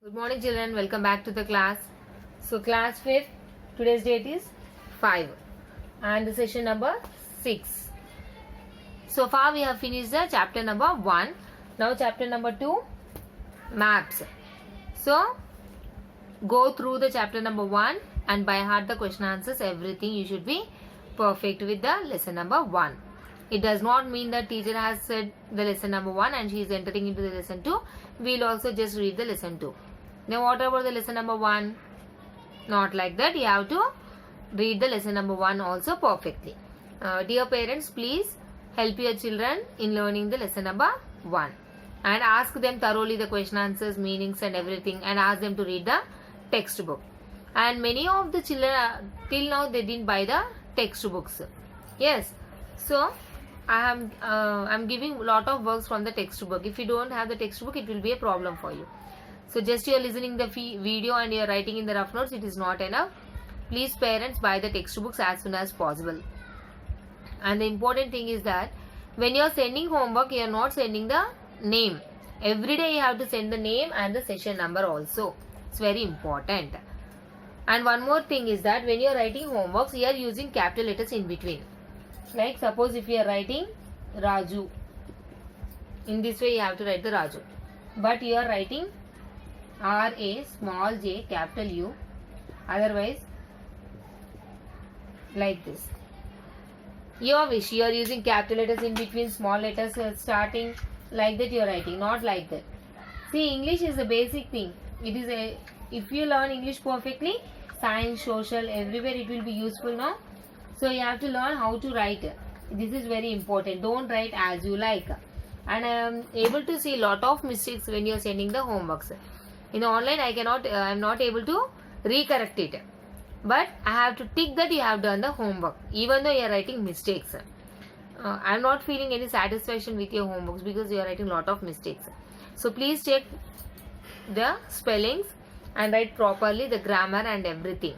Good morning children, welcome back to the class. So class 5th, today's date is 5 and the session number 6. So far we have finished the chapter number 1. Now chapter number 2, maps. So go through the chapter number 1 and by heart the question answers, everything you should be perfect with the lesson number 1. It does not mean that teacher has said the lesson number 1 and she is entering into the lesson 2. We will also just read the lesson 2. Now what about the lesson number 1? Not like that. You have to read the lesson number 1 also perfectly. Dear parents, please help your children in learning the lesson number 1. And ask them thoroughly the question answers, meanings and everything. And ask them to read the textbook. And many of the children till now they didn't buy the textbooks. Yes. So I'm giving lot of works from the textbook. If you don't have the textbook, it will be a problem for you. So just you are listening the video and you are writing in the rough notes, it is not enough. Please parents, buy the textbooks as soon as possible. And the important thing is that when you are sending homework, you are not sending the name. Every day you have to send the name and the session number also. It's very important. And one more thing is that when you are writing homeworks, you are using capital letters in between. Like suppose if you are writing Raju, in this way you have to write the Raju. But you are writing R-A small j capital U, otherwise like this. Your wish, you are using capital letters in between, small letters starting, like that you are writing, not like that. See, English is the basic thing. It is a, if you learn English perfectly, science, social, everywhere it will be useful now. So you have to learn how to write. This is very important. Don't write as you like. And I am able to see lot of mistakes when you are sending the homeworks. In online, I am not able to recorrect it. But I have to tick that you have done the homework, even though you are writing mistakes. I am not feeling any satisfaction with your homeworks because you are writing lot of mistakes. So please check the spellings and write properly the grammar and everything.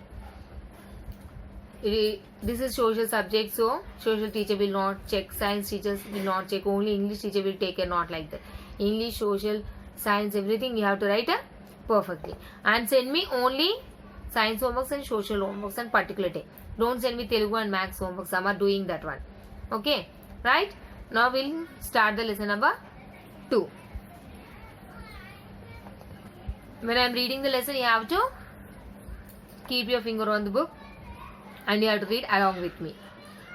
This is social subject, so social teacher will not check, science teachers will not check, only English teacher will take care, not like that. English, social, science, everything you have to write perfectly. And send me only science homeworks and social homeworks and particular day. Don't send me Telugu and Maths homework. Some are doing that one. Okay, right? Now we'll start the lesson number 2. When I am reading the lesson, you have to keep your finger on the book and you have to read along with me.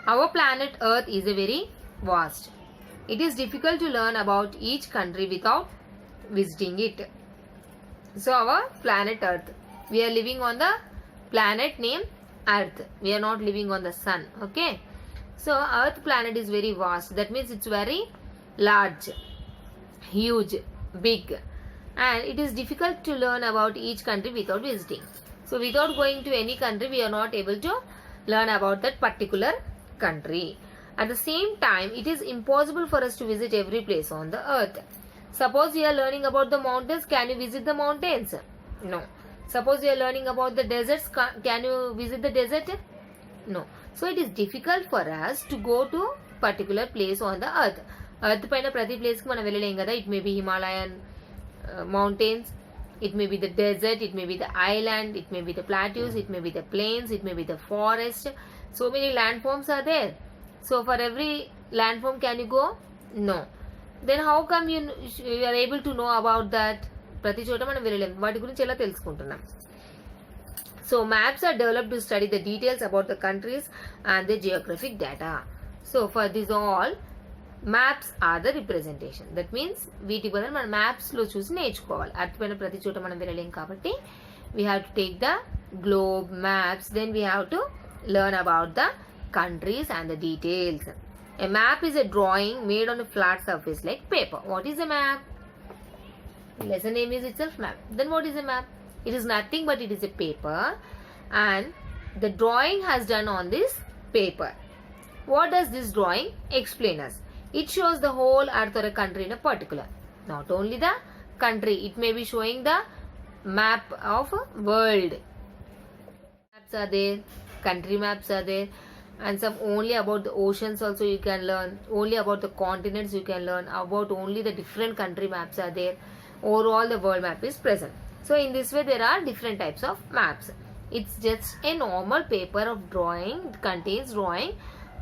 Our planet Earth is a very vast. It is difficult to learn about each country without visiting it. So our planet Earth, we are living on the planet named Earth. We are not living on the sun. Okay. So Earth planet is very vast. That means it's very large, huge, big. And it is difficult to learn about each country without visiting. So without going to any country, we are not able to learn about that particular country. At the same time, it is impossible for us to visit every place on the earth. Suppose you are learning about the mountains, can you visit the mountains? No. Suppose you are learning about the deserts, can you visit the desert? No. So it is difficult for us to go to particular place on the earth. Earth paina prati place ki mana vellalem kada. It may be Himalayan mountains, it may be the desert, it may be the island, it may be the plateaus, it may be the plains, it may be the forest. So many landforms are there. So for every landform can you go? No. Then how come you are able to know about that? ప్రతి చోట మనం వెళ్ళలేం, వాటి గురించి ఎలా తెలుసుకుంటున్నాం. So maps are developed to study the details about the countries and the geographic data. So for this all, maps are the representation. That means వీటి బదులు మనం maps లో చూసి నేర్చుకోవాలి. అర్థమైన ప్రతి చోట మనం వెళ్ళలేం కాబట్టి we have to take the globe maps. Then we have to learn about the countries and the details. A map is a drawing made on a flat surface like paper. What is a map? Lesson name is itself map. Then what is a map? It is nothing but it is a paper and the drawing has done on this paper. What does this drawing explain us? It shows the whole earth or a country in a particular. Not only the country, it may be showing the map of a world. Maps are there, country maps are there, and some only about the oceans also you can learn, only about the continents you can learn, about only the different country maps are there. Overall the world map is present. So in this way there are different types of maps. It's just a normal paper of drawing, it contains drawing,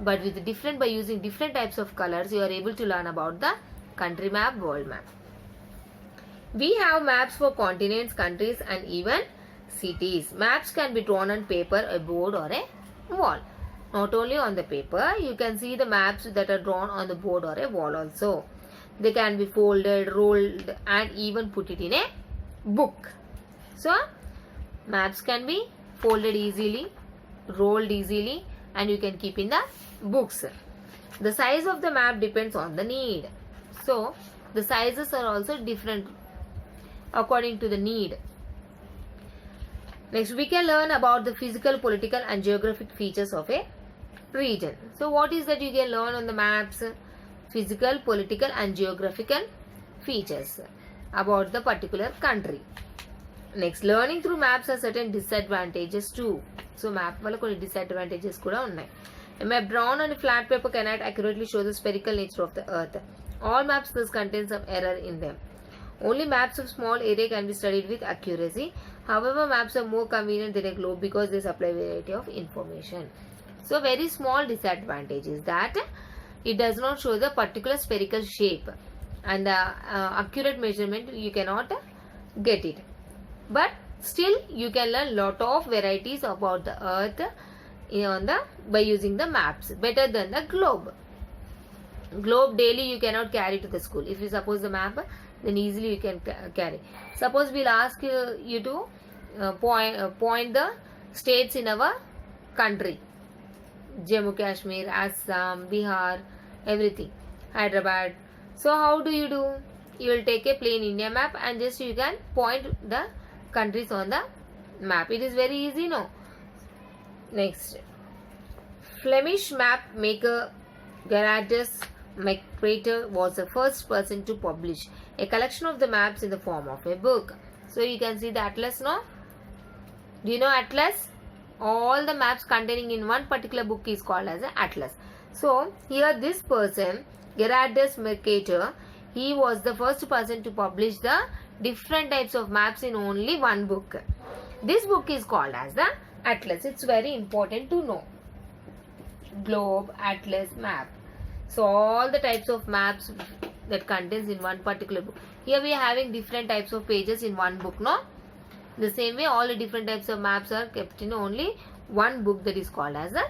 but with different, by using different types of colors you are able to learn about the country map, world map. We have maps for continents, countries and even cities. Maps can be drawn on paper, a board or a wall. Not only on the paper, you can see the maps that are drawn on the board or a wall also. They can be folded, rolled and even put it in a book. So maps can be folded easily, rolled easily and you can keep in the books. The size of the map depends on the need. So the sizes are also different according to the need. Next we can learn about the physical, political and geographic features of a region. So what is that you can learn on the maps? Physical, political and geographical features about the particular country. Next, learning through maps has certain disadvantages too. So map valla konni disadvantages kuda unnai. A map drawn on a flat paper cannot accurately show the spherical nature of the earth. All maps thus contain some error in them. Only maps of small area can be studied with accuracy. However, maps are more convenient than a globe because they supply variety of information. So very small disadvantage is that it does not show the particular spherical shape and the accurate measurement you cannot get it. But still you can learn lot of varieties about the earth by using the maps, better than the globe. Globe daily you cannot carry to the school. If you suppose the map, then easily you can carry. Suppose we'll ask you to point the states in our country. Jammu Kashmir, Assam, Bihar, everything, Hyderabad. So how do? You will take a plain India map and just you can point the countries on the map. It is very easy, no? Next, Flemish map maker Gerardus Mercator was the first person to publish a collection of the maps in the form of a book. So you can see the atlas, no? Do you know atlas? All the maps containing in one particular book is called as an atlas. So here this person, Gerardus Mercator, he was the first person to publish the different types of maps in only one book. This book is called as the atlas. It's very important to know. Globe, atlas, map. So all the types of maps that contains in one particular book. Here we are having different types of pages in one book, no? The same way all the different types of maps are kept in only one book, that is called as an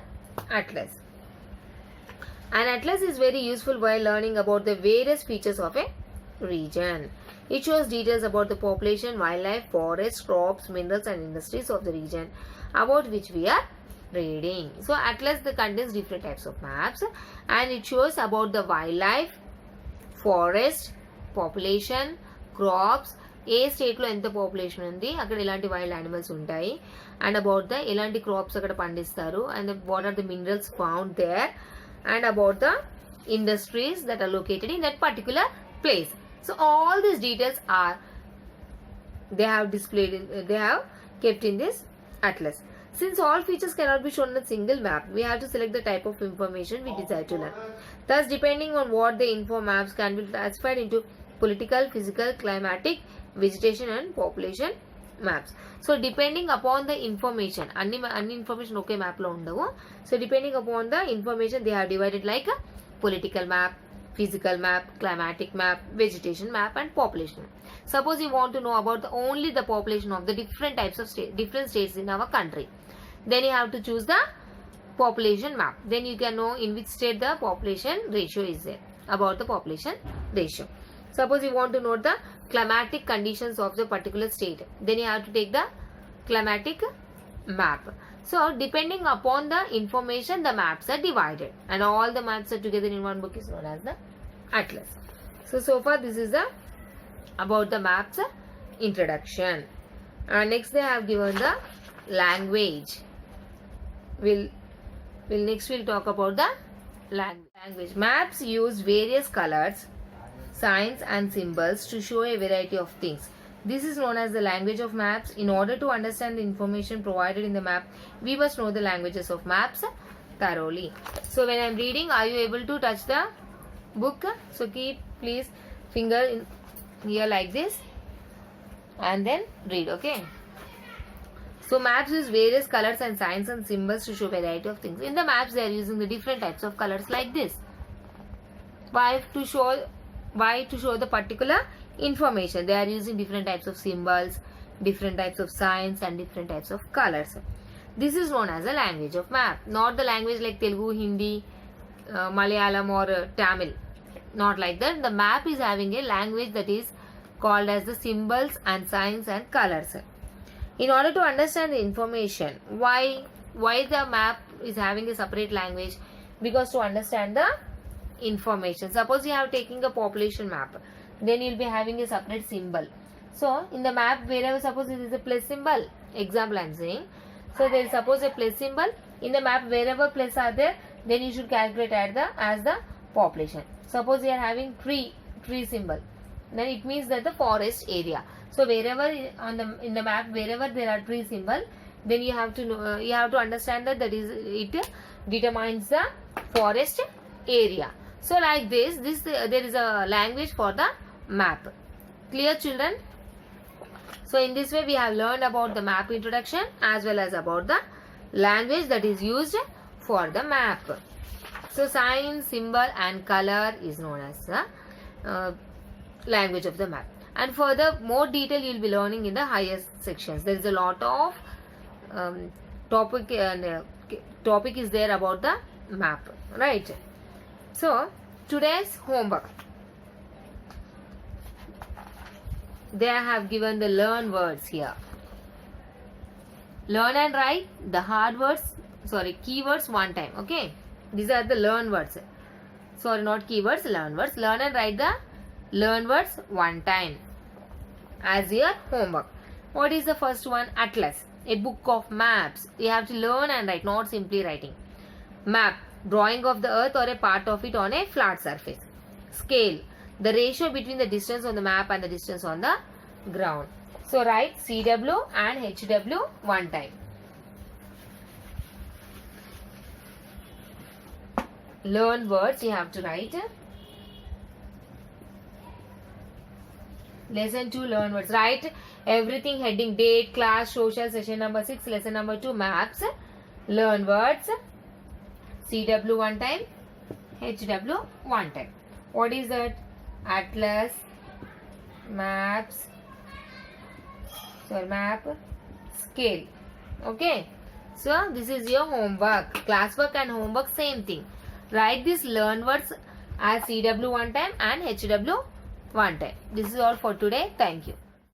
atlas. An atlas is very useful while learning about the various features of a region. It shows details about the population, wildlife, forests, crops, minerals and industries of the region about which we are reading. So atlas contains different types of maps and it shows about the wildlife, forest, population, crops, ఏ స్టేట్లో ఎంత population ఉంది, అక్కడ ఎలాంటి wild animals ఉంటాయి, and about the ఎలాంటి crops అక్కడ పండిస్తారు, and what are the minerals found there, and about the industries that are located in that particular place. So all these details are they have kept in this atlas. Since all features cannot be shown in a single map, we have to select the type of information we desire to learn. Thus, depending on what the info maps can be classified into political, physical, climatic, vegetation and population maps. So depending upon the information, any information okay map lo undavu. So depending upon the information, they have divided like a political map, physical map, climatic map, vegetation map and population. Suppose you want to know about only the population of the different types of different states in our country, then you have to choose the population map. Then you can know in which state the population ratio is there, about the population ratio. Suppose you want to know the climatic conditions of the particular state, then you have to take the climatic map. So depending upon the information, the maps are divided and all the maps are together in one book is known as the atlas. So far this is the about the maps introduction. Next they have given the language. We'll talk about the language. Maps use various colors, signs and symbols to show a variety of things. This is known as the language of maps. In order to understand the information provided in the map, we must know the languages of maps thoroughly. So when I am reading, are you able to touch the book? So keep please finger in here like this. and then read. Okay. So maps use various colors and signs and symbols to show variety of things. In the maps, they are using the different types of colors like this. Why to show the particular information? They are using different types of symbols, different types of signs, and different types of colors. This is known as a language of map, not the language like Telugu, Hindi, Malayalam or Tamil. Not like that. The map is having a language that is called as the symbols and signs and colors. In order to understand the information, why the map is having a separate language? Because to understand the information. Suppose you have taking a population map, then you will be having a separate symbol. So in the map, wherever suppose it is a plus symbol, example I am saying. So there is suppose a plus symbol in the map, wherever plus are there, then you should calculate as the population. Suppose you are having tree symbol, then it means that the forest area. So wherever in the map, wherever there are tree symbol, then you have to know, you have to understand that it determines the forest area. So like this there is a language for the map. Clear, children? So in this way we have learned about the map introduction as well as about the language that is used for the map. So sign, symbol and color is known as the language of the map. And further more detail you will be learning in the higher sections. There is a lot of topic is there about the map, right? So today's homework, they have given the learn words here. Learn and write the keywords one time. Okay, these are the learn words. Sorry, not keywords, learn words. Learn and write the learn words one time as your homework. What is the first one? Atlas, a book of maps. You have to learn and write, not simply writing. Map, drawing of the earth or a part of it on a flat surface. Scale, the ratio between the distance on the map and the distance on the ground. So write CW and HW one time. Learn words you have to write. Lesson 2, learn words. Write everything, heading, date, class, social, session number 6, lesson number 2, maps. Learn words. CW one time, HW one time. What is that? Atlas, maps, map, scale. Okay. So this is your homework. Classwork and homework same thing. Write these learn words as CW one time and HW one time. This is all for today. Thank you.